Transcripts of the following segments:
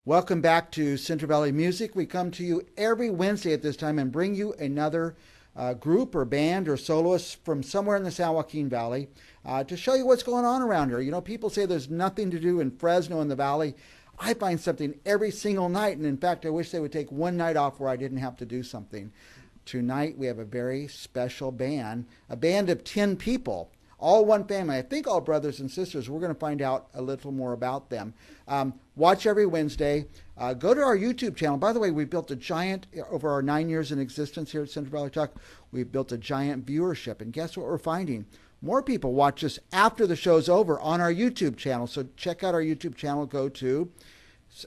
Welcome back to Central Valley Music. We come to you every Wednesday at this time and bring you another group or band or soloist from somewhere in the San Joaquin Valley to show you what's going on around here. You know, people say there's nothing to do in Fresno in the valley. I find something every single night, and in fact, I wish they would take one night off where I didn't have to do something. Tonight, we have a very special band, a band of 10 people. All one family. I think all brothers and sisters. We're going to find out a little more about them. Watch every Wednesday. Go to our YouTube channel. By the way, we built a giant, over our 9 years in existence here at Central Valley Talk, we've built a giant viewership. And guess what we're finding? More people watch us after the show's over on our YouTube channel. So check out our YouTube channel. Go to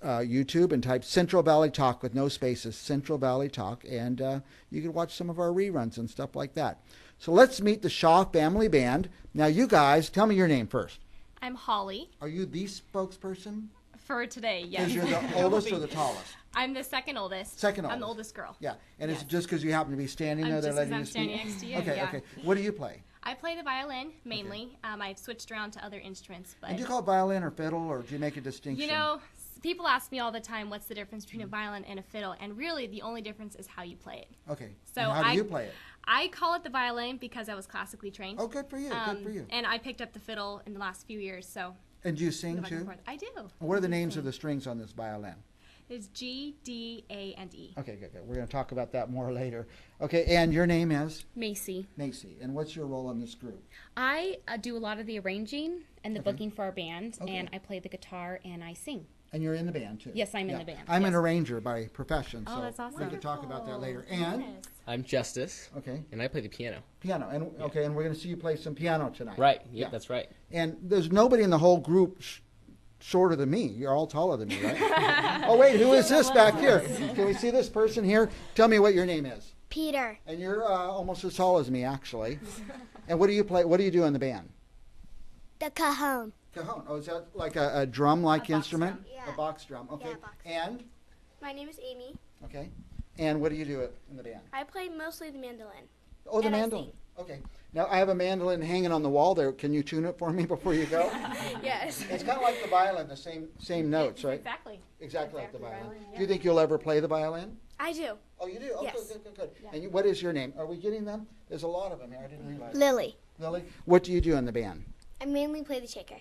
YouTube and type Central Valley Talk with no spaces, Central Valley Talk, and you can watch some of our reruns and stuff like that. So let's meet the Shaw Family Band. Now you guys, tell me your name first. I'm Holly. Are you the spokesperson? For today, yes. Because you're the oldest or the tallest? I'm the second oldest. Second oldest. I'm the oldest girl. Yeah, and yes. it's just because you happen to be standing there, they're letting you speak? I'm standing next to you, Okay, yeah. okay. What do you play? I play the violin, mainly. Okay. I've switched around to other instruments. But And do you call it violin or fiddle, or do you make a distinction? You know, people ask me all the time, what's the difference between a violin and a fiddle? And really, the only difference is how you play it. Okay, so and how do you play it? I call it the violin because I was classically trained. Oh, good for you, good for you. And I picked up the fiddle in the last few years, so. And do you sing too? I do. What are the names of the strings on this violin? It's G, D, A, and E. Okay, good, good. We're going to talk about that more later. Okay, and your name is? Macy. Macy. And what's your role in this group? I do a lot of the arranging and the Okay. booking for our band, Okay. and I play the guitar and I sing. And you're in the band too? Yes, I'm in the band. I'm yes. an arranger by profession, Oh, so that's awesome. we could talk about that later. And? Yes. I'm Justice, Okay, and I play the piano. piano. And okay, and we're going to see you play some piano tonight. Right, Yeah. yeah, that's right. And there's nobody in the whole group shorter than me. You're all taller than me, right? Oh, wait, who is this back here? Can we see this person here? Tell me what your name is. Peter. And you're almost as tall as me, actually. And what do you play? What do you do in the band? The cajon. Cajon. Oh, is that like a drum-like A box instrument? drum. Yeah. A box drum. Okay. Yeah, box. And? My name is Amy. Okay. And what do you do in the band? I play mostly the mandolin. Oh, the And I mandolin. sing. Okay. Now, I have a mandolin hanging on the wall there. Can you tune it for me before you go? Yes. It's kind of like the violin, the same notes, right? Exactly. Exactly like the violin. violin, Do you think you'll ever play the violin? I do. Oh, you do? Oh, Yes. good, good, good, good. And what is your name? Are we getting them? There's a lot of them here. I didn't realize. Lily. Lily? What do you do in the band? I mainly play the shaker.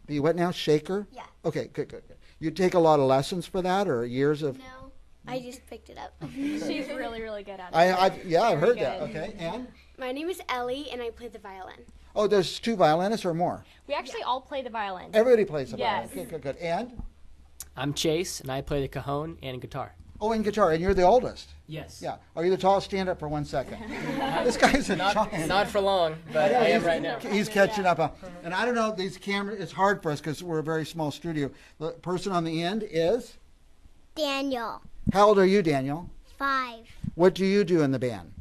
The what now? Shaker? Yeah. Okay, good, good, good. You take a lot of lessons for that, or years of? No, I just picked it up. She's really, really good at it. I've heard Very that. good. Okay, and? My name is Ellie, and I play the violin. Oh, there's two violinists or more? We actually all play the violin. Everybody plays the Yes. violin. Good, good, good. And? I'm Chase, and I play the cajon and guitar. Oh, and guitar. And you're the oldest. Yes. Yeah. Are you the tallest? Stand up for 1 second. This guy's a giant. Not for long, but I am right now. He's catching up. And I don't know, these cameras, it's hard for us because we're a very small studio. The person on the end is? Daniel. How old are you, Daniel? 5. What do you do in the band?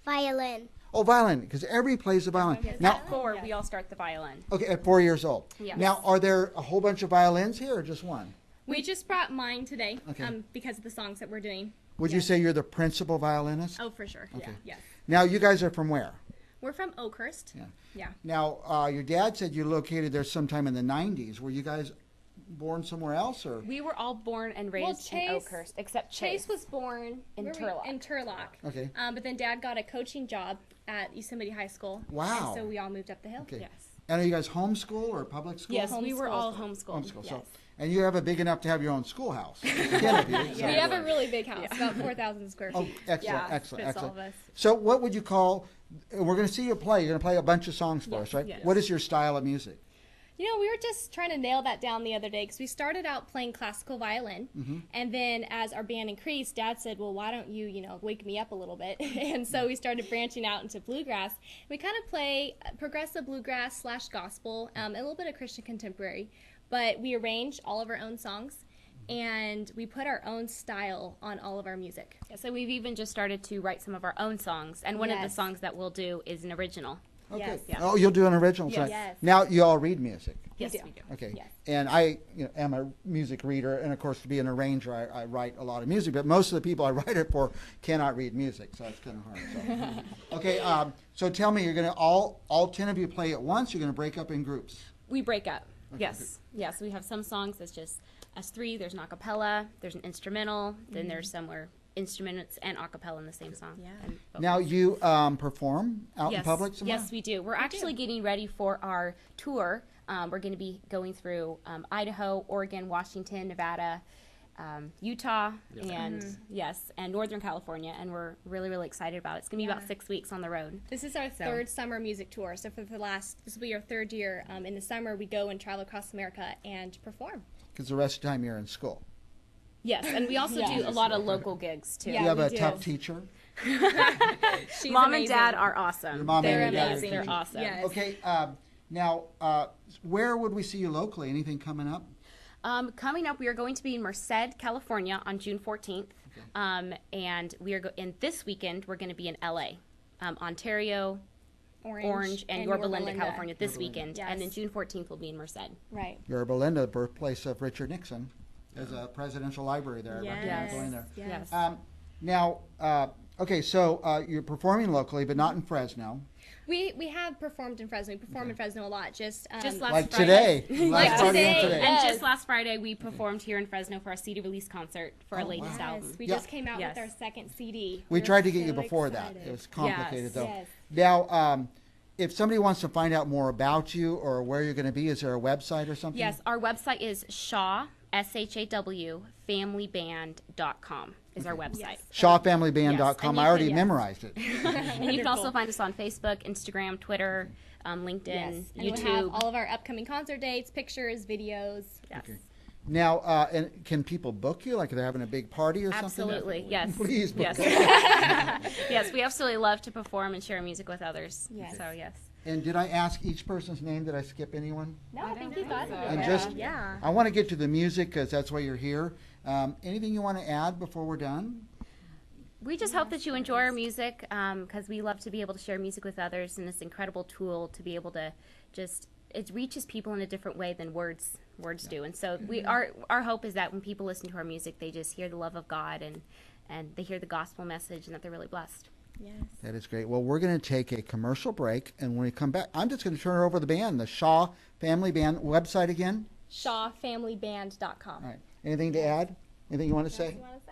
Violin. Oh, violin, because everybody plays the violin. Now, At 4, we all start the violin. okay, at 4 years old. Yes. Now, are there a whole bunch of violins here or just one? We just brought mine today Okay. because of the songs that we're doing. Would you say you're the principal violinist? Oh, for sure. Okay. Yes. Now, you guys are from where? We're from Oakhurst. Yeah. Yeah. Now, your dad said you located there sometime in the 90s. Were you guys born somewhere else, or? We were all born and raised in Chase- Oakhurst, except Chase was born In where were we? Turlock. In Turlock. Okay. But then Dad got a coaching job at Yosemite High School. Wow. And so we all moved up the hill. Okay. Yes. And are you guys homeschool or public school? Yes, we were all Homeschooled. homeschooled. Homeschool. Yes. So, and you have a big enough to have your own schoolhouse. 10 of you. So- We have a really big house, about 4,000 square feet. Oh, excellent, Yeah, excellent, fits all excellent. of us. So what would you call, we're going to see you play. You're going to play a bunch of songs for us, right? yes. What is your style of music? You know, we were just trying to nail that down the other day because we started out playing classical violin, and then as our band increased, Dad said, "Well, why don't you, wake me up a little bit?" And so we started branching out into bluegrass. We kind of play progressive bluegrass / gospel, a little bit of Christian contemporary, but we arrange all of our own songs, and we put our own style on all of our music. Yeah, so we've even just started to write some of our own songs, and one of the Yes. songs that we'll do is an original. Okay. Yes. Yeah. Oh, you'll do an original Yes. song. Yes. Now you all read music. Yes, do. we do. Okay. Yes. And I am a music reader, and of course, to be an arranger, I write a lot of music. But most of the people I write it for cannot read music, so it's kind of hard. So. Okay. So tell me, you're going to all 10 of you play at once. You're going to break up in groups. We break up. Yes. Yes, we have some songs that's just as three. There's an a cappella, there's an instrumental, then there's somewhere instruments and a cappella in the same song. Yeah. and Now vocals. you perform out in public somewhere? Yes, we do. We're actually getting ready for our tour. We're going to be going through Idaho, Oregon, Washington, Nevada, Utah, and and Northern California, and we're really, really excited about it. It's going to be about 6 weeks on the road. This is our third summer music tour. So this will be our third year. In the summer, we go and travel across America and perform. Because the rest of the time you're in school. Yes, and we also do a lot of local gigs too. Yeah, Do you have we a do. tough teacher? She's Mom amazing. and Dad are awesome. Your mom They're and your dad are amazing. They're teachers? awesome. Yes. Okay, now, where would we see you locally? Anything coming up? Coming up, we are going to be in Merced, California on June 14th. And we are and this weekend, we're going to be in LA, Ontario, Orange, and Yorba Linda, California this weekend. Yes. And then June 14th, we'll be in Merced. Right. Yorba Linda, the birthplace of Richard Nixon. There's a presidential library there. I recommend going there. Yes. Now, okay, so you're performing locally, but not in Fresno. We have performed in Fresno. We perform in Fresno a lot. Just Just last Like Friday. today. Like Last party on today. And just last Friday, we performed here in Fresno for our CD release concert for our latest Yes, album. we Yeah. just came out Yes. with our second CD. We We're tried to get you so before that. excited. It was complicated, Yes. though. Yes. Now, if somebody wants to find out more about you or where you're going to be, is there a website or something? Yes, our website is Shaw, SHAW, familyband.com is our website. Yes. ShawFamilyBand.com. Yes, and you I already can- memorized it. And you can also find us on Facebook, Instagram, Twitter, LinkedIn, Yes. And YouTube. we'll have all of our upcoming concert dates, pictures, videos. Yes. Okay. Now, and can people book you? Like if they're having a big party or something? Absolutely, yes. Please book Yes. us. Yes, we absolutely love to perform and share music with others. Yes. So, yes. And did I ask each person's name? Did I skip anyone? No, I think you got it. And just, Yeah. I want to get to the music because that's why you're here. Anything you want to add before we're done? We just hope that you enjoy our music because we love to be able to share music with others, and this incredible tool to be able to just it reaches people in a different way than words do. And so our hope is that when people listen to our music, they just hear the love of God and they hear the gospel message and that they're really blessed. Yes. That is great. Well, we're going to take a commercial break, and when we come back, I'm just going to turn it over to the band, the Shaw Family Band website again. ShawFamilyBand.com. All right. Anything to add? Anything you want to say? You want to say?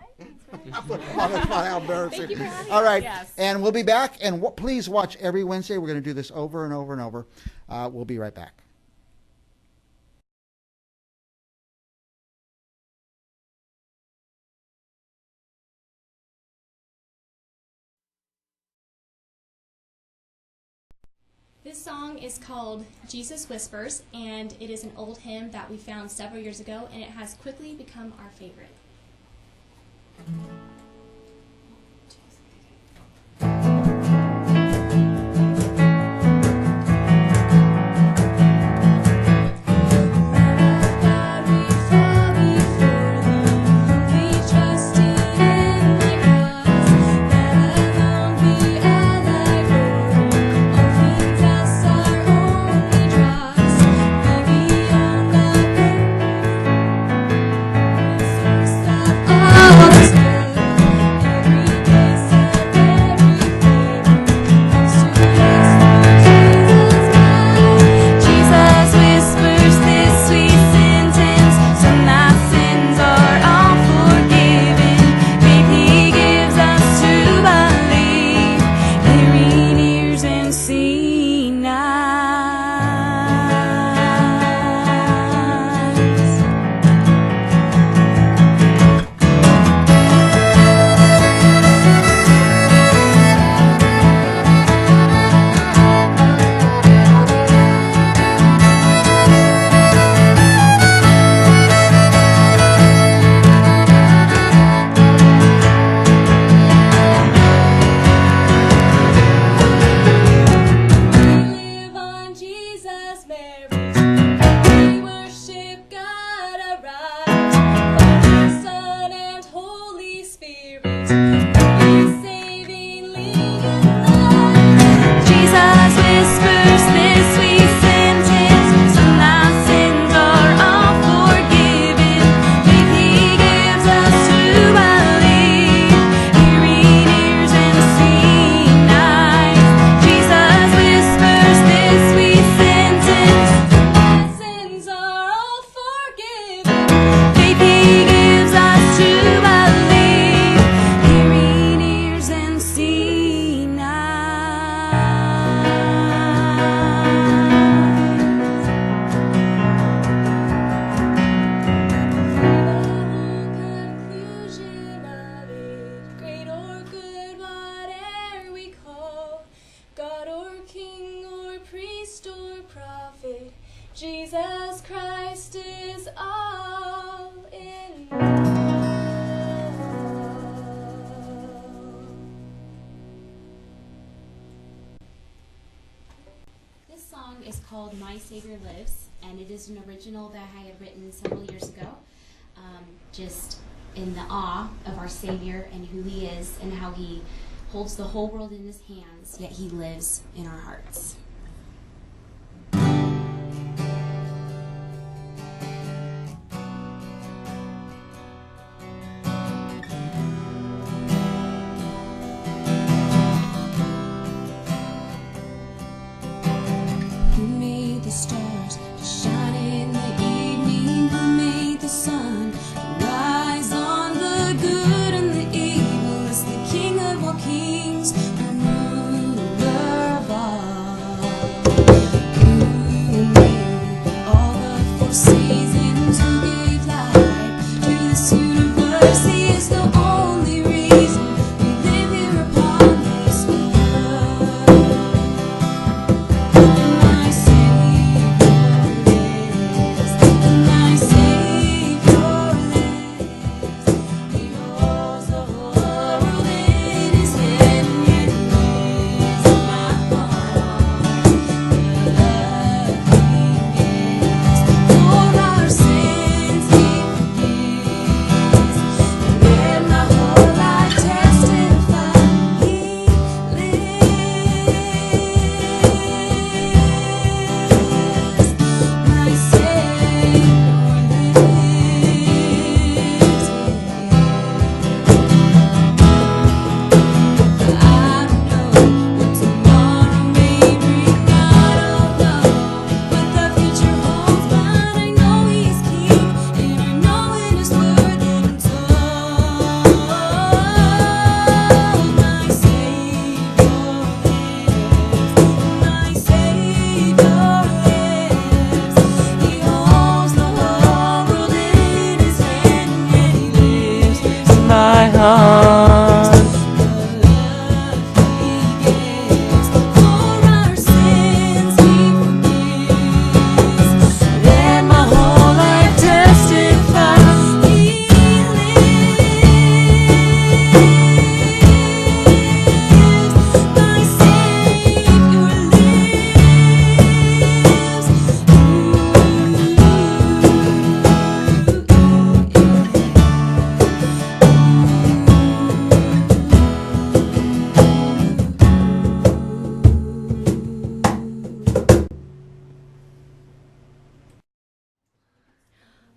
Oh, that's not how embarrassing. Thank you for having All right, Yes. and we'll be back. And please watch every Wednesday. We're going to do this over and over and over. We'll be right back. This song is called Jesus Whispers, and it is an old hymn that we found several years ago, and it has quickly become our favorite. All Jesus Christ is all in all. This song is called My Savior Lives, and it is an original that I had written several years ago, just in the awe of our Savior and who He is and how He holds the whole world in His hands, yet He lives in our hearts. Who made the stars to shine in the evening? Who made the sun to rise on the good and the evil? Is the King of all kings, the ruler of all. Who made all the four seasons? Who gave life to this universe? He is the only reason we live here upon this earth. My Savior lives. My Savior lives. He holds the whole world in His hand, and He lives in my heart. The love He gives for our sins He forgives. And my whole life testify He lives. My Savior lives. I don't know what tomorrow may bring. I don't know what the future holds, but I know He is King, and I know in His word that I'm told. My Savior lives. My Savior lives. He holds the whole world in His hand, and He lives in my heart. The love He gives for our sins He forgives. Let my whole life testify He lives. My Savior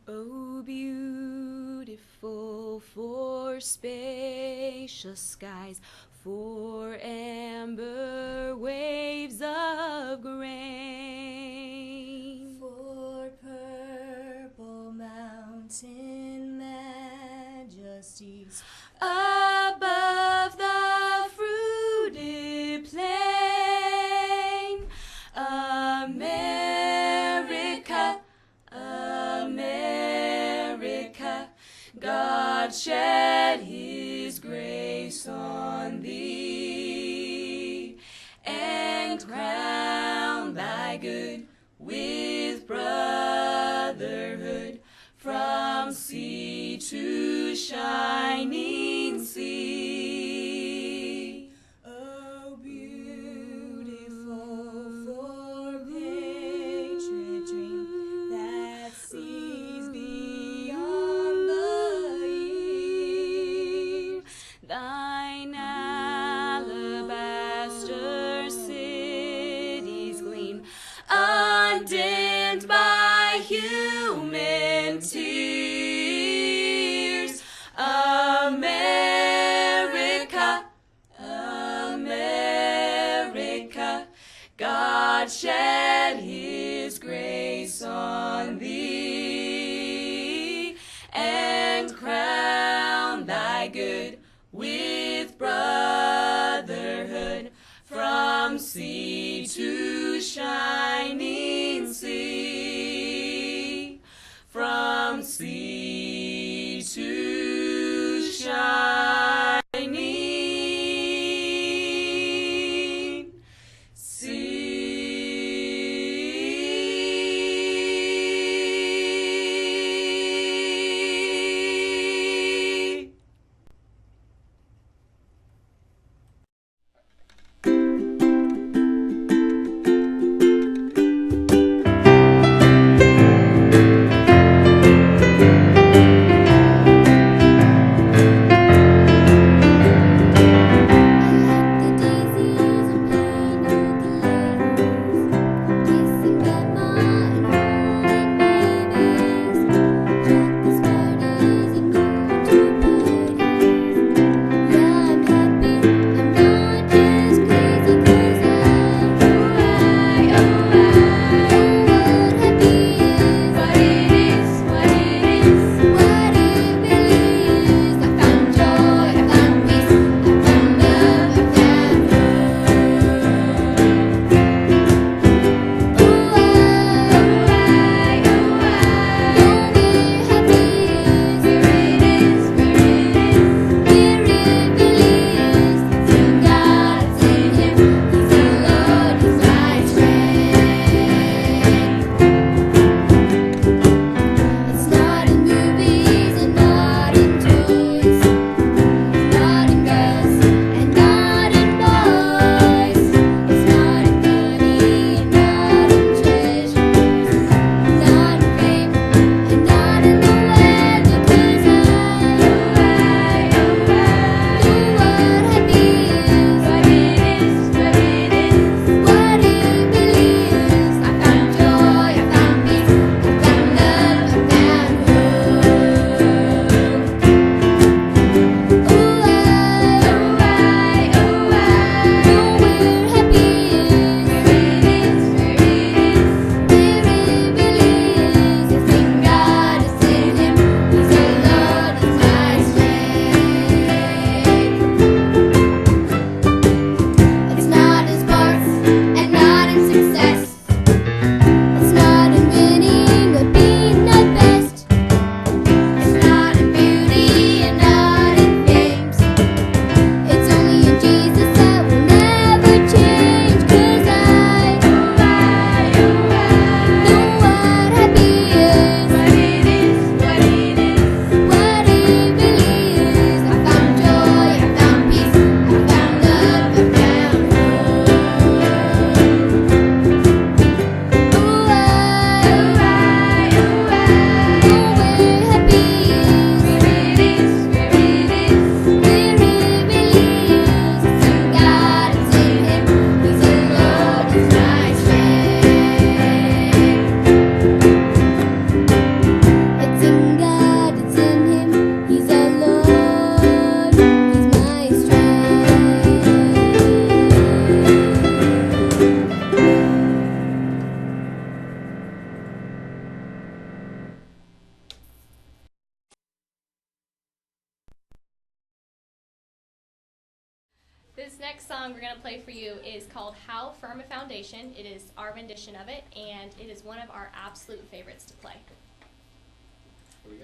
Oh, beautiful for spacious skies, for amber waves of grain, for purple mountain majesties above the fruited plain. America, America, God shed His grace on thee, and crown thy good with brotherhood, from sea to shining sea. Oh, beautiful for patriot dream that sees beyond the years. Thine alabaster cities gleam, undimmed by human tears. America, America, God shed His grace on thee, and crown thy good with brotherhood, from sea to shining sea, from sea to shining sea. next song we're going to play for you is called How Firm a Foundation. It is our rendition of it, and it is one of our absolute favorites to play. Here we go.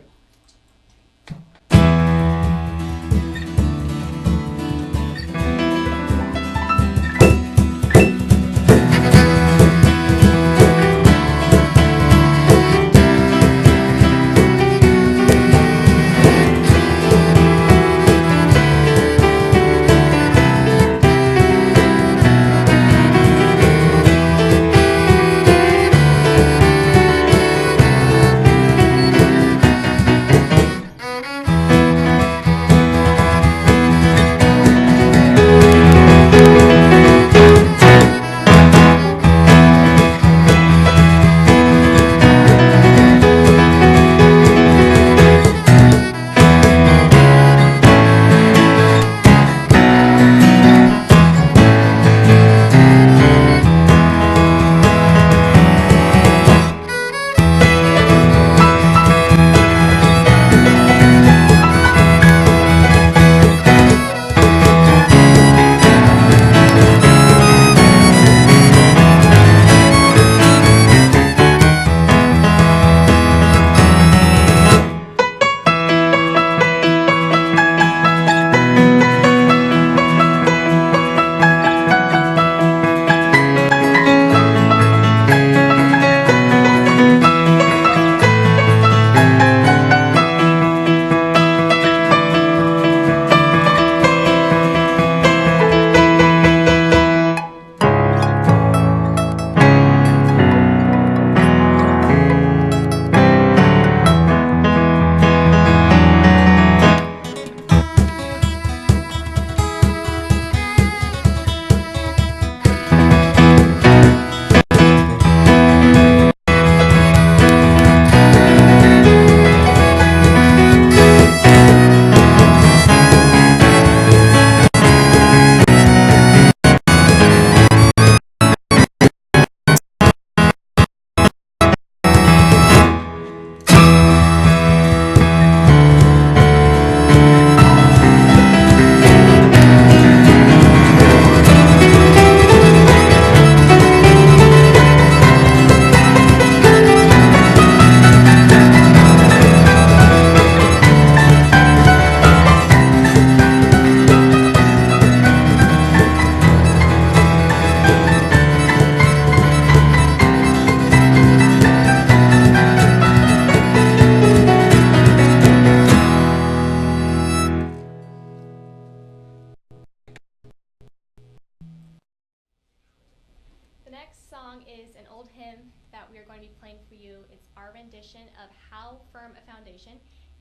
Is an old hymn that we are going to be playing for you. It's our rendition of How Firm a Foundation,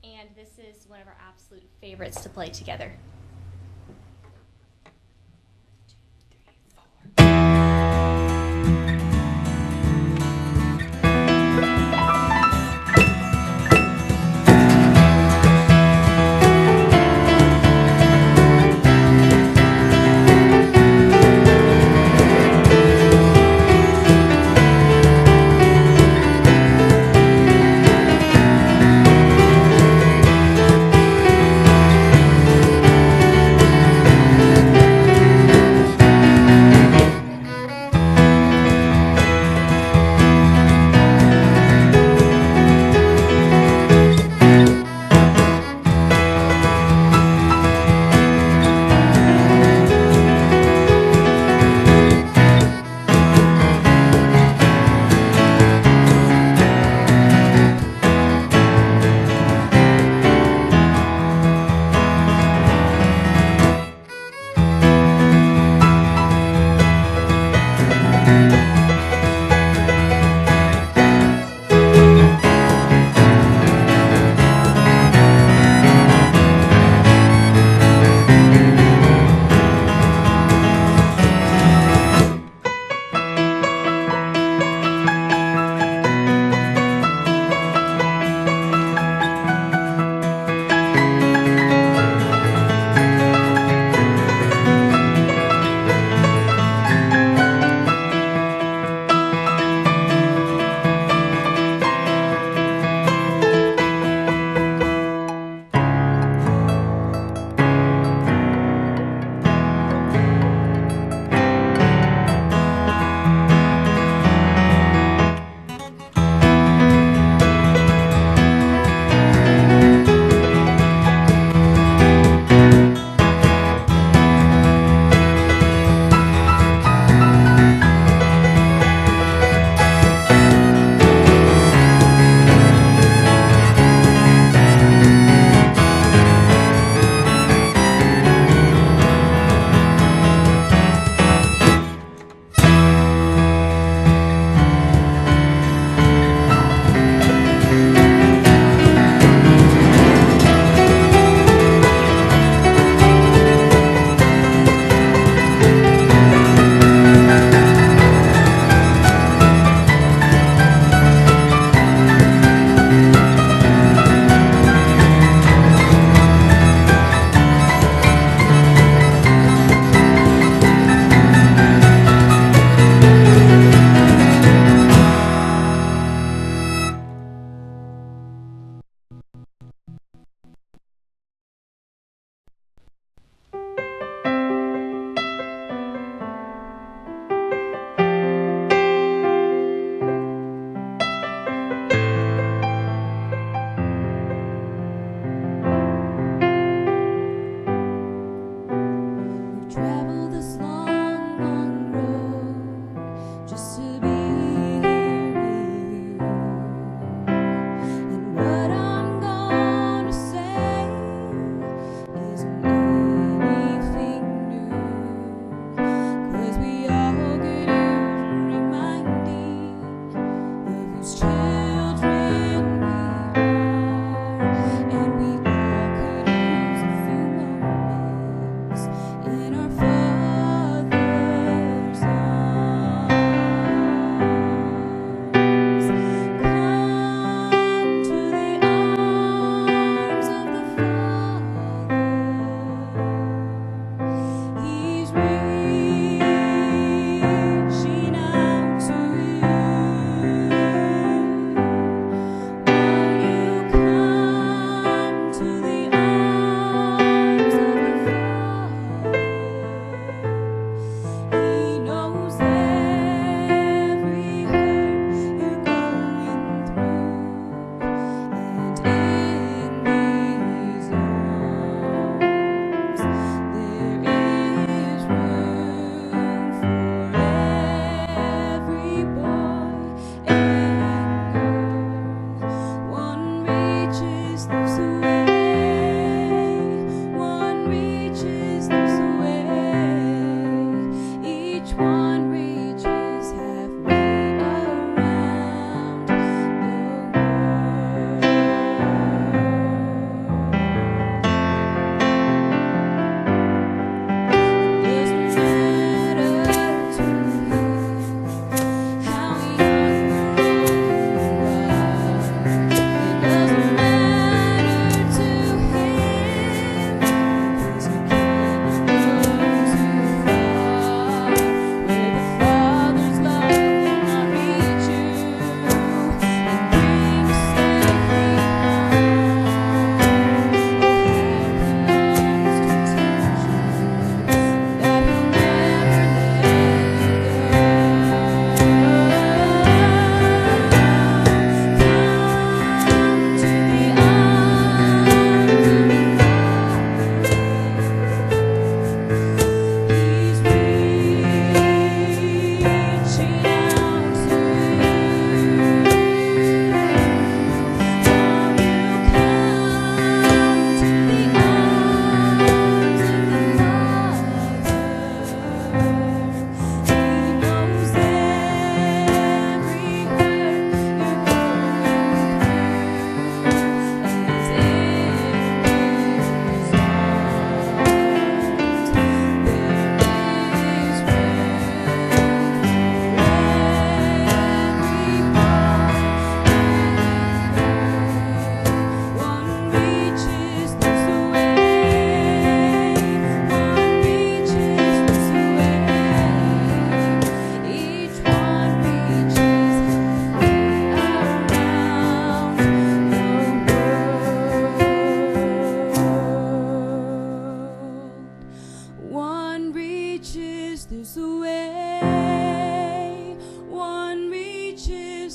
and this is one of our absolute favorites to play together.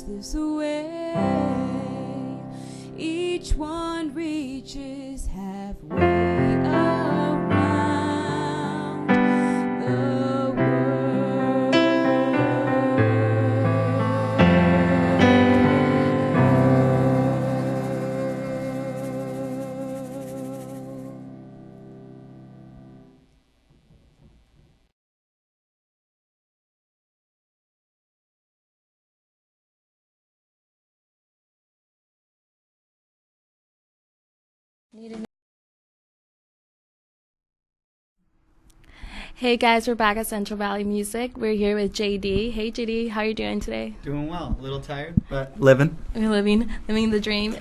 this way. Each one reaches halfway around the world. Hey guys, we're back at Central Valley Music. We're here with JD. Hey JD, how are you doing today? Doing well. A little tired, but living. We're living the dream.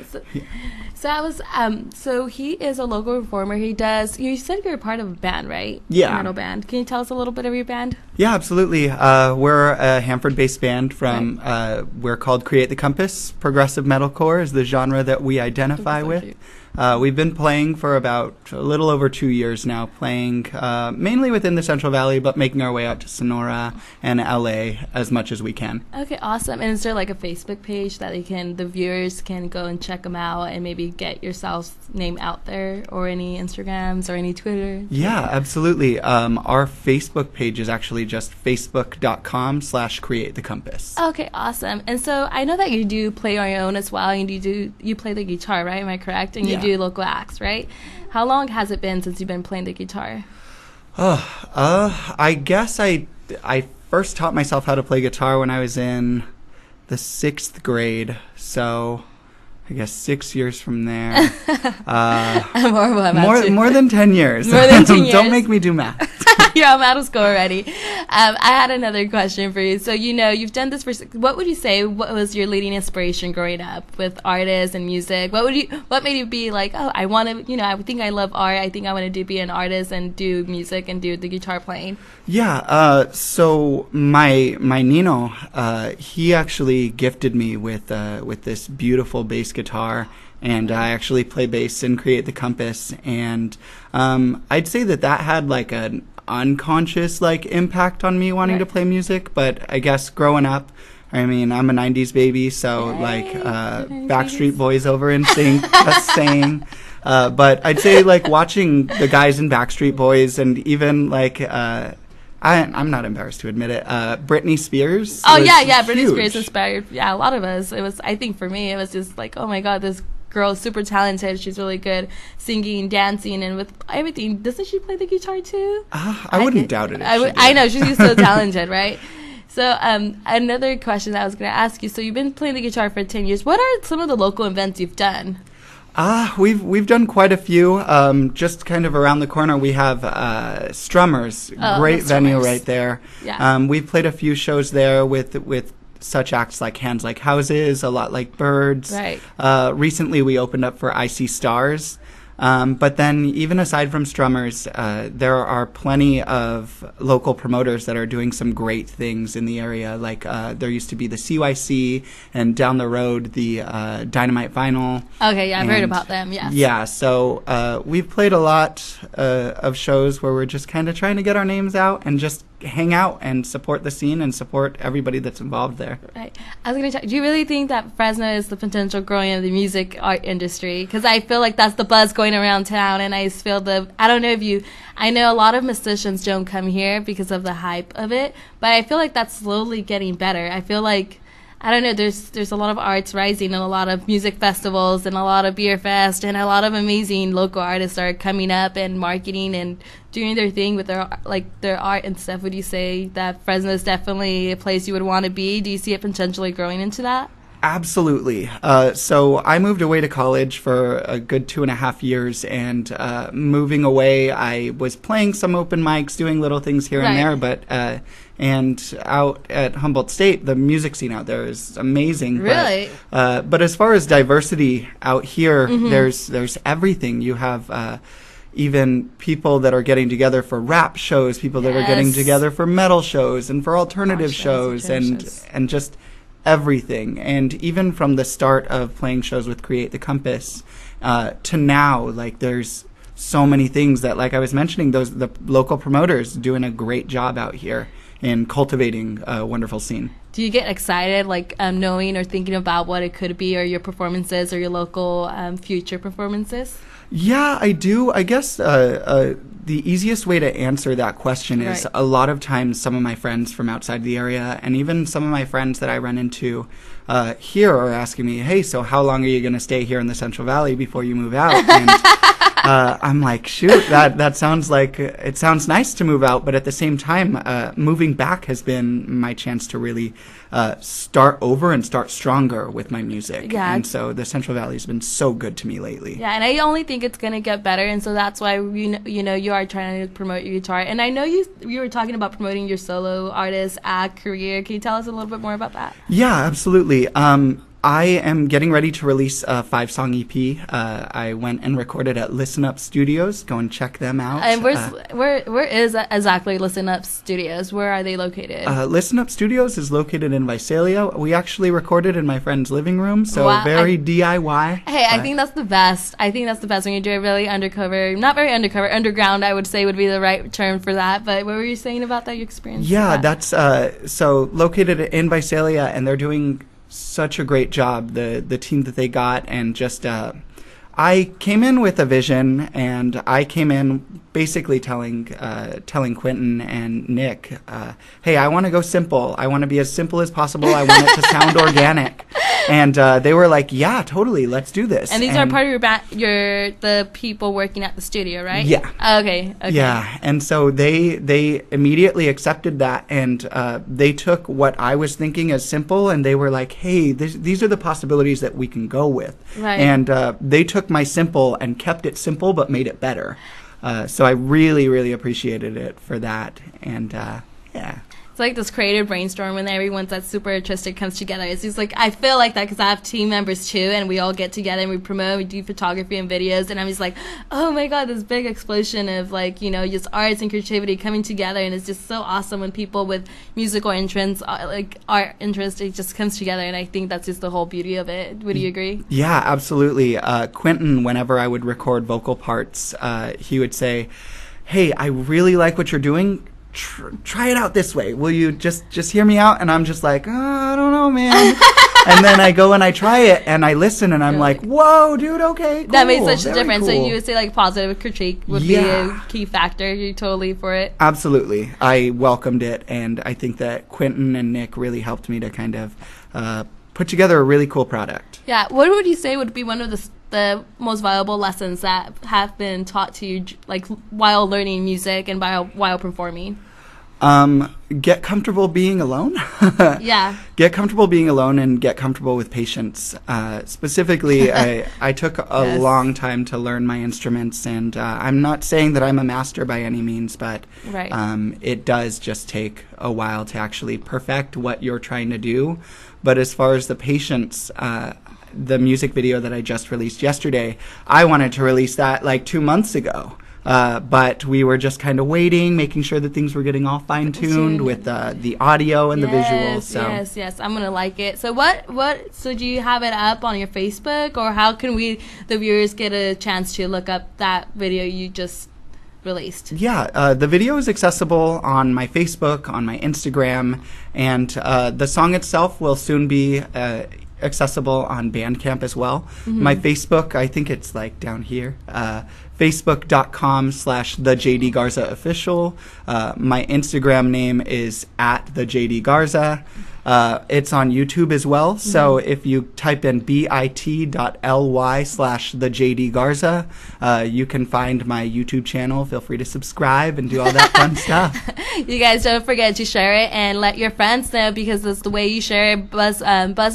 So he is a local performer. He does. You said you're a part of a band, right? Yeah. A metal band. Can you tell us a little bit of your band? Yeah, absolutely. We're a Hanford-based band from. We're called Create the Compass. Progressive metalcore is the genre that we identify with. We've been playing for about a little over 2 years now, playing mainly within the Central Valley, but making our way out to Sonora and LA as much as we can. Okay, awesome. And is there like a Facebook page that the viewers can go and check them out and maybe get yourself's name out there, or any Instagrams or any Twitter? Yeah, absolutely. Our Facebook page is actually just facebook.com/Create the Compass. Okay, awesome. And so I know that you do play on your own as well, and you play the guitar, right? Am I correct? And you do local acts, right? How long has it been since you've been playing the guitar? I guess I first taught myself how to play guitar when I was in the 6th grade. So I guess 6 years from there. I'm horrible at math. More than 10 years. More than 10 years. Don't make me do math. You're out of middle school already. I had another question for you. So, you've done this for. What would you say? What was your leading inspiration growing up with artists and music? What made you be like, oh, I want to. I think I love art. I think I want to be an artist and do music and do the guitar playing. Yeah. So my Nino, he actually gifted me with this beautiful bass guitar. And I actually play bass and Create the Compass. And I'd say that had like an unconscious impact on me wanting to play music. But I guess growing up, I mean, I'm a 90s baby, so Backstreet Boys over in sync, just saying. But I'd say watching the guys in Backstreet Boys, and even I'm not embarrassed to admit it. Britney Spears. Oh yeah, Britney huge. Spears inspired. Yeah, a lot of us. It was. I think for me, it was just like, oh my God, this girl is super talented. She's really good singing, dancing, and with everything. Doesn't she play the guitar too? I wouldn't doubt it. I know she's so talented, right? So another question that I was going to ask you. So you've been playing the guitar for 10 years. What are some of the local events you've done? We've done quite a few. Just kind of around the corner, we have Strummers, great venue right there. Yeah. We've played a few shows there with such acts like Hands Like Houses, A Lot Like Birds. Right. Recently, we opened up for I See Stars. But then even aside from Strummers, there are plenty of local promoters that are doing some great things in the area. Like there used to be the CYC, and down the road, the Dynamite Vinyl. Okay, yeah, I've heard about them, yes. Yeah, so we've played a lot of shows where we're just kind of trying to get our names out and just hang out and support the scene and support everybody that's involved there. Right. I was going to check. Do you really think that Fresno is the potential growing of the music art industry? Because I feel like that's the buzz going around town, and I feel I don't know if I know a lot of musicians don't come here because of the hype of it, but I feel like that's slowly getting better. I feel like, I don't know, there's a lot of arts rising, and a lot of music festivals, and a lot of beer fest, and a lot of amazing local artists are coming up and marketing and doing their thing with their art and stuff. Would you say that Fresno is definitely a place you would want to be? Do you see it potentially growing into that? Absolutely. So I moved away to college for a good 2.5 years, and moving away, I was playing some open mics, doing little things here and there, but and out at Humboldt State, the music scene out there is amazing. Really? But as far as diversity out here, there's everything. You have even people that are getting together for rap shows, people that are getting together for metal shows and for alternative shows, and just everything. And even from the start of playing shows with Create the Compass to now, there's so many things that, like I was mentioning, the local promoters doing a great job out here in cultivating a wonderful scene. do you get excited, like knowing or thinking about what it could be, or your performances, or your local future performances? Yeah, I do. I guess the easiest way to answer that question is Right. a lot of times some of my friends from outside the area, and even some of my friends that I run into here, are asking me, "Hey, so how long are you going to stay here in the Central Valley before you move out?" And I'm like, shoot, that sounds like it sounds nice to move out, but at the same time, moving back has been my chance to really start over and start stronger with my music. Yeah. And so the Central Valley has been so good to me lately. Yeah, and I only think it's gonna get better, and so that's why you are trying to promote your guitar. And I know you were talking about promoting your solo artist career. Can you tell us a little bit more about that? Yeah, absolutely. I am getting ready to release a 5-song EP. I went and recorded at Listen Up Studios. Go and check them out. And where is exactly Listen Up Studios? Where are they located? Listen Up Studios is located in Visalia. We actually recorded in my friend's living room, so Wow, very DIY. Hey, I think that's the best. I think that's the best when you do it really undercover. Not very undercover, underground, I would say would be the right term for that. But what were you saying about that, your experience? Yeah, with that? that's so located in Visalia, and they're doing such a great job, the team that they got. And just I came in with a vision, and I came in basically telling Quentin and Nick, hey, I want to go simple. I want to be as simple as possible. I want it to sound organic. And they were like, yeah, totally, let's do this. And these are part of the people working at the studio, right? Yeah. Okay. Yeah, and so they immediately accepted that, and they took what I was thinking as simple, and they were like, hey, these are the possibilities that we can go with. Right. And they took my simple and kept it simple but made it better. So I really, really appreciated it for that. And yeah. It's like this creative brainstorm when everyone's that super artistic comes together. It's just like, I feel like that because I have team members too, and we all get together and we promote, we do photography and videos, and I'm just like, oh my god, this big explosion of like, just arts and creativity coming together, and it's just so awesome when people with musical interests, like art interest, it just comes together, and I think that's just the whole beauty of it. Would you agree? Yeah, absolutely. Quentin, whenever I would record vocal parts, he would say, hey, I really like what you're doing. Try it out this way. Will you just hear me out? And I'm just like, I don't know, man. And then I go and I try it and I listen and I'm like, whoa, dude, okay, cool. That made such a difference. Cool. So you would say like positive critique would be a key factor. You're totally for it. Absolutely. I welcomed it, and I think that Quentin and Nick really helped me to kind of put together a really cool product. Yeah. What would you say would be one of the most valuable lessons that have been taught to you, like while learning music and while performing? Get comfortable being alone. Yeah. Get comfortable being alone and get comfortable with patience. Specifically, I took a long time to learn my instruments, and I'm not saying that I'm a master by any means, but right. It does just take a while to actually perfect what you're trying to do. But as far as the patience, the music video that I just released yesterday, I wanted to release that like 2 months ago. But we were just kind of waiting, making sure that things were getting all fine-tuned with the audio and the visuals. So. Yes, I'm gonna like it. So so do you have it up on your Facebook, or how can the viewers, get a chance to look up that video you just released? Yeah, the video is accessible on my Facebook, on my Instagram, and the song itself will soon be accessible on Bandcamp as well. Mm-hmm. My Facebook, I think it's like down here, facebook.com/thejdgarzaofficial. My Instagram name is @thejdgarza. It's on YouTube as well. So if you type in bit.ly/thejdgarza, you can find my YouTube channel. Feel free to subscribe and do all that fun stuff. You guys don't forget to share it and let your friends know, because it's the way you share it. Buzz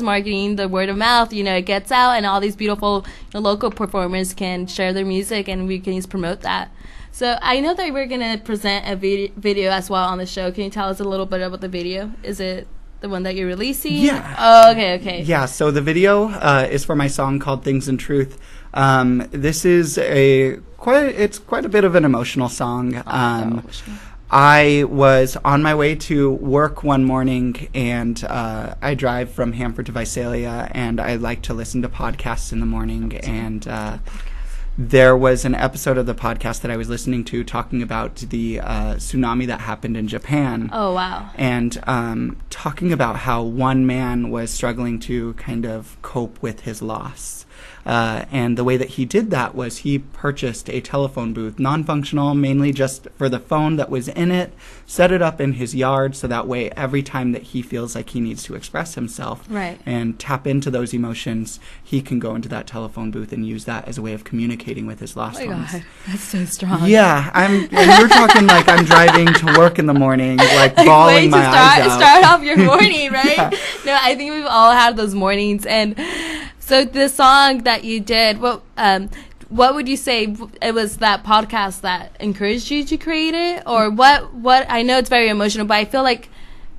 marketing, the word of mouth, it gets out, and all these beautiful local performers can share their music, and we can just promote that. So I know that we're going to present a video as well on the show. Can you tell us a little bit about the video? Is it the one that you're releasing? Yeah. Oh, okay. Yeah, so the video is for my song called Things in Truth. This is quite a bit of an emotional song. I was on my way to work one morning, and I drive from Hanford to Visalia, and I like to listen to podcasts in the morning. And there was an episode of the podcast that I was listening to talking about the tsunami that happened in Japan. Oh, wow. And talking about how one man was struggling to kind of cope with his loss. And the way that he did that was he purchased a telephone booth, non-functional, mainly just for the phone that was in it, set it up in his yard so that way every time that he feels like he needs to express himself Right. and tap into those emotions, he can go into that telephone booth and use that as a way of communicating with his lost Oh my ones. God, that's so strong. Yeah, and you're talking like I'm driving to work in the morning, like bawling my eyes out. Start off your morning, right? No, I think we've all had those mornings. And so the song that you did, what would you say it was that podcast that encouraged you to create it? Or what I know it's very emotional, but I feel like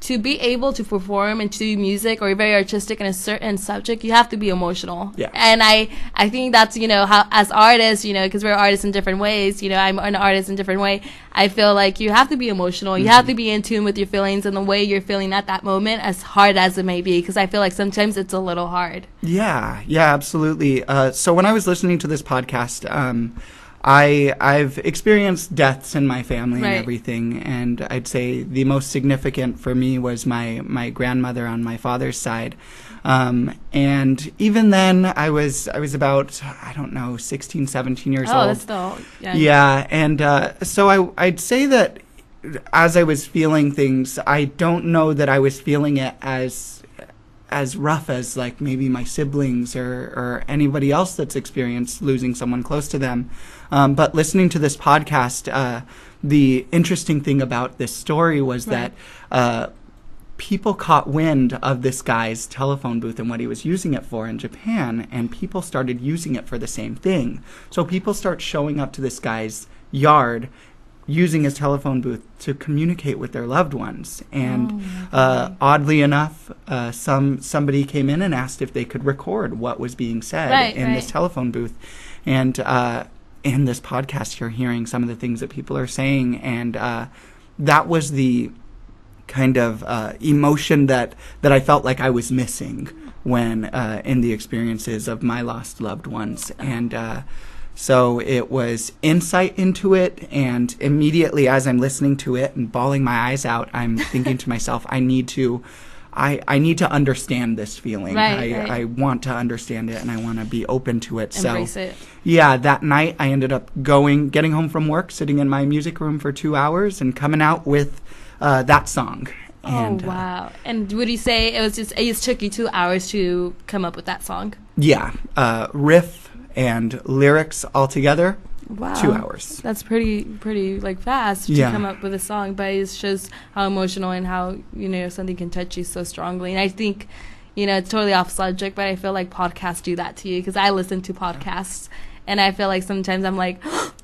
to be able to perform and to do music or very artistic in a certain subject, you have to be emotional. Yeah. And I think that's, how as artists, because we're artists in different ways, I'm an artist in a different way. I feel like you have to be emotional. You have to be in tune with your feelings and the way you're feeling at that moment, as hard as it may be, because I feel like sometimes it's a little hard. Yeah, absolutely. So when I was listening to this podcast, I've experienced deaths in my family Right. and everything, and I'd say the most significant for me was my grandmother on my father's side. And even then, I was about, 16, 17 years old. Oh, that's still young. Yeah, and so I'd say that as I was feeling things, I don't know that I was feeling it as rough as like maybe my siblings or anybody else that's experienced losing someone close to them. But listening to this podcast, the interesting thing about this story was Right. that people caught wind of this guy's telephone booth and what he was using it for in Japan, and people started using it for the same thing. So people start showing up to this guy's yard using his telephone booth to communicate with their loved ones. And oddly enough, somebody came in and asked if they could record what was being said in this telephone booth. And in this podcast, you're hearing some of the things that people are saying, and that was the kind of emotion that I felt like I was missing when in the experiences of my lost loved ones. And so it was insight into it, and immediately as I'm listening to it and bawling my eyes out, I'm thinking to myself, I need to understand this feeling. Right. I want to understand it, and I want to be open to it. Embrace it. Yeah, that night I ended up getting home from work, sitting in my music room for 2 hours, and coming out with that song. And, wow. And would you say it just took you 2 hours to come up with that song? Yeah, riff and lyrics all together. Wow. 2 hours. That's pretty like fast to Yeah. come up with a song, but it shows how emotional and how, something can touch you so strongly. And I think, it's totally off subject, but I feel like podcasts do that to you, because I listen to podcasts and I feel like sometimes I'm like,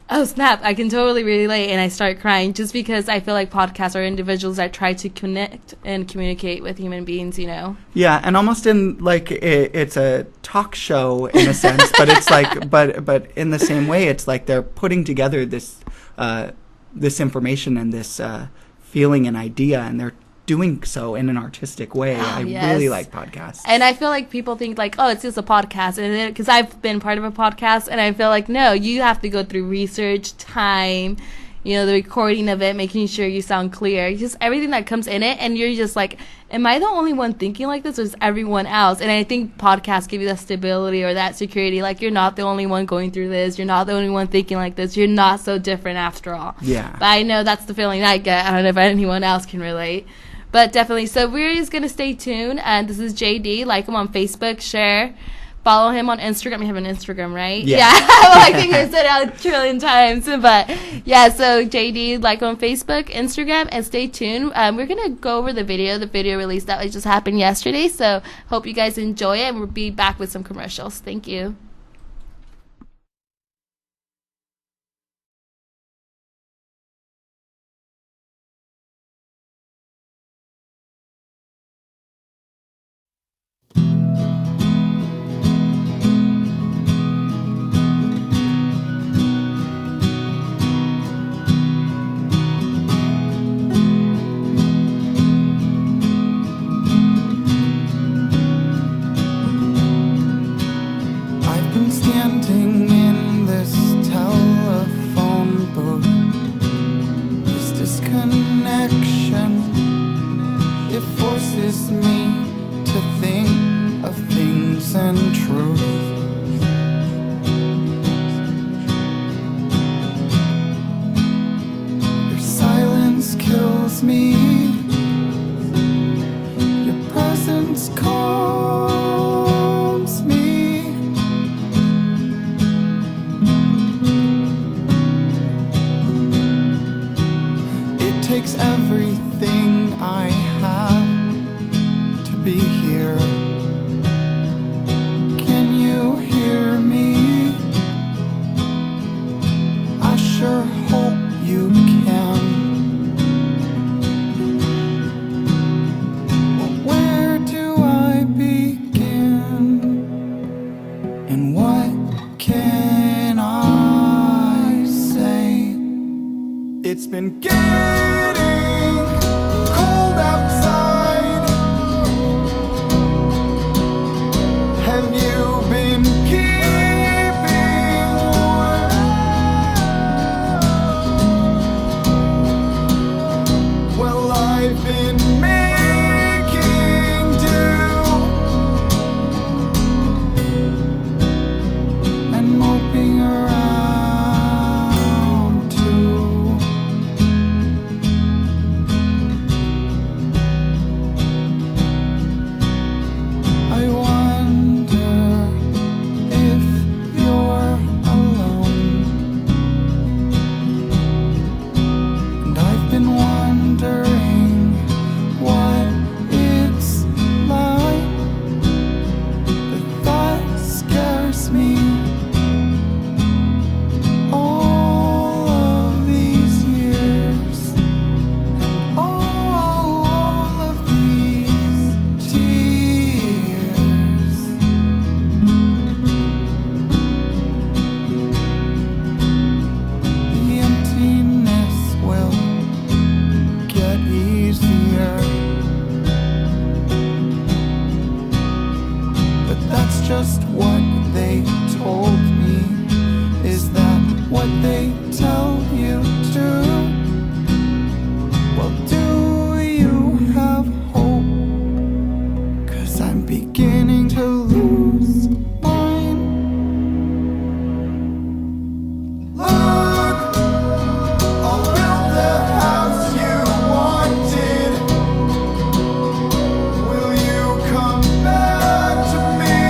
oh snap, I can totally relate, and I start crying just because I feel like podcasts are individuals that try to connect and communicate with human beings, Yeah, and almost in like it's a talk show in a sense, but it's like, but in the same way, it's like they're putting together this information and this feeling and idea, and they're doing so in an artistic way. I really like podcasts. And I feel like people think like, oh, it's just a podcast, and because I've been part of a podcast, and I feel like no, you have to go through research, time, the recording of it, making sure you sound clear, just everything that comes in it, and you're just like, am I the only one thinking like this, or is everyone else? And I think podcasts give you that stability or that security, like you're not the only one going through this, you're not the only one thinking like this, you're not so different after all. Yeah. But I know that's the feeling I get. I don't know if anyone else can relate. But definitely, so we're just going to stay tuned. And this is JD. Like him on Facebook, share, follow him on Instagram. You have an Instagram, right? Yeah. Well, I think I said it a trillion times. But yeah, so JD, like on Facebook, Instagram, and stay tuned. We're going to go over the video release that just happened yesterday. So hope you guys enjoy it. And we'll be back with some commercials. Thank you. I've silence calms me. It takes everything I have to be here. Can you hear me? I sure hope you can. Well, where do I begin? And what can I say? It's been getting cold outside. Have you been keeping warm? Well, I've been making do and moping around too. I wonder if you're alone. And I've been wondering what it's like. The thought scares me. All of these years, all of these tears. The emptiness will get easier, but that's just what they told me. Is that what they tell you too? Well, do you have hope? 'Cause I'm beginning to lose mine. Look, I'll build the house you wanted. Will you come back to me?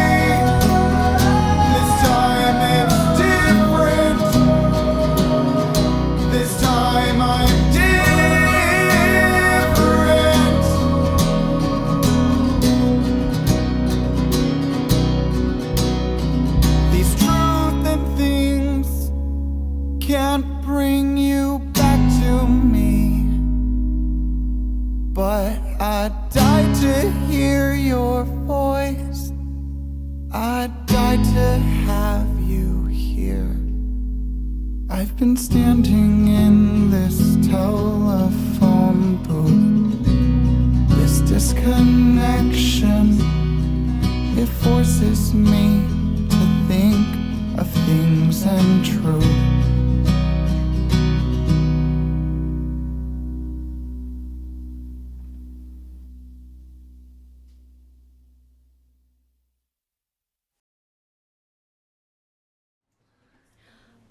This time it's different. This time I'm different. These truth and things can't bring you back to me, but I'd die to hear your voice. I'd die to have you here. I've been standing in this telephone booth. This disconnection, it forces me to think of things and truth.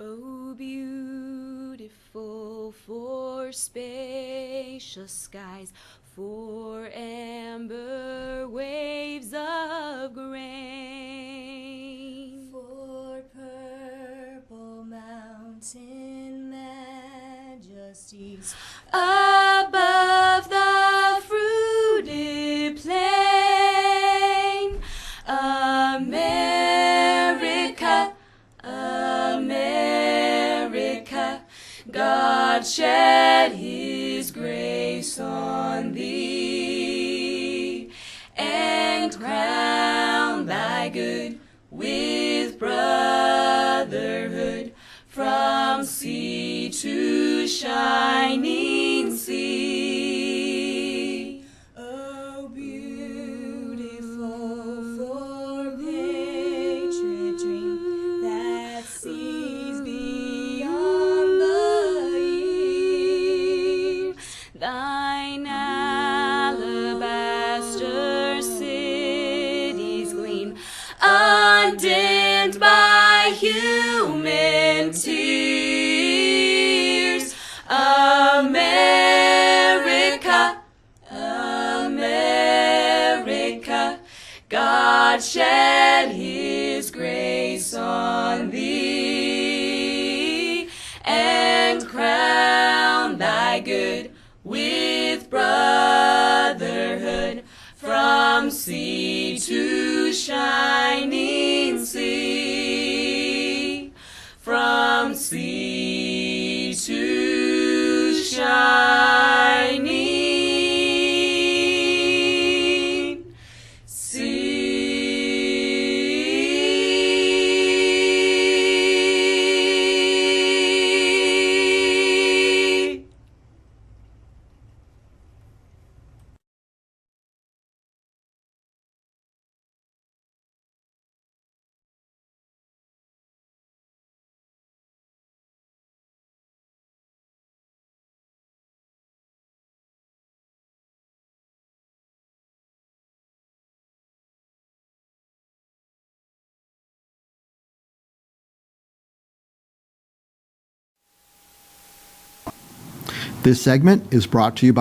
Oh, beautiful for spacious skies, for amber waves of grain, For purple mountain majesties, above the fruited plain. America, America, God shed his grace on thee, and crown thy good with brotherhood, from sea to shining sea. oh beautiful for patriot dream that sees beyond the years. Thine alabaster cities gleam, undimmed by human tears. America, God shed his grace on thee, and crown thy good with brotherhood, from sea to shining sea, from sea to shining sea. This segment is brought to you by